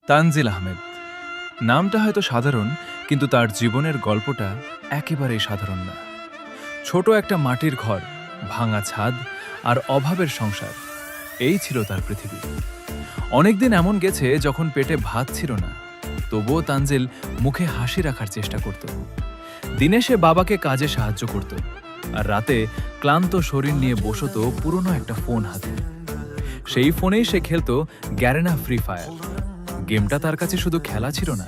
তানজিল আহমেদ নামটা হয়তো সাধারণ, কিন্তু তার জীবনের গল্পটা একেবারেই সাধারণ না। ছোট একটা মাটির ঘর, ভাঙা ছাদ আর অভাবের সংসার, এই ছিল তার পৃথিবী। অনেকদিন এমন গেছে যখন পেটে ভাত ছিল না, তবুও তানজিল মুখে হাসি রাখার চেষ্টা করত। দিনে সে বাবাকে কাজে সাহায্য করত, আর রাতে ক্লান্ত শরীর নিয়ে বসত পুরনো একটা ফোন হাতে। সেই ফোনেই সে খেলত গ্যারেনা ফ্রি ফায়ার। গেমটা তার কাছে শুধু খেলা ছিল না,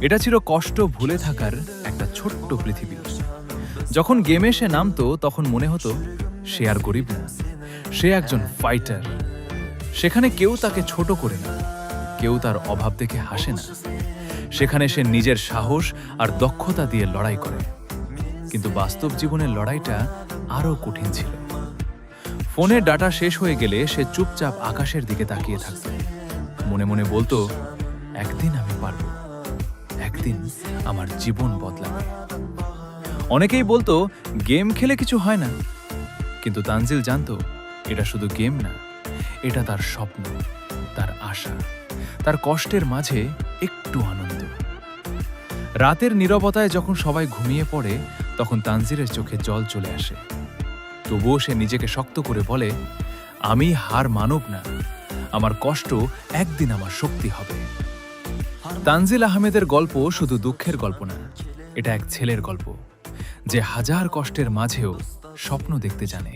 এটা ছিল কষ্ট ভুলে থাকার একটা ছোট্ট পৃথিবী। যখন গেমে সে নামতো তখন মনে হতো সে আর গরিব না, সে একজন ফাইটার। সেখানে কেউ তাকে ছোট করে না, কেউ তার অভাব দেখে হাসে না। সেখানে সে নিজের সাহস আর দক্ষতা দিয়ে লড়াই করে। কিন্তু বাস্তব জীবনের লড়াইটা আরও কঠিন ছিল। ফোনের ডাটা শেষ হয়ে গেলে সে চুপচাপ আকাশের দিকে তাকিয়ে থাকত। মনে মনে বলতো, একদিন আমি পারব, একদিন আমার জীবন বদলাবে। অনেকেই বলতো গেম খেলে কিছু হয় না, কিন্তু তানজিল জানতো এটা শুধু গেম না, এটা তার স্বপ্ন, তার আশা, তার কষ্টের মাঝে একটু আনন্দ। রাতের নীরবতায় যখন সবাই ঘুমিয়ে পড়ে তখন তানজিলের চোখে জল চলে আসে। তবুও সে নিজেকে শক্ত করে বলে, আমি হার মানব না, আমার কষ্ট একদিন আমার শক্তি হবে। তানজিল আহমেদের গল্প শুধু দুঃখের গল্প না, এটা এক ছেলের গল্প যে হাজার কষ্টের মাঝেও স্বপ্ন দেখতে জানে।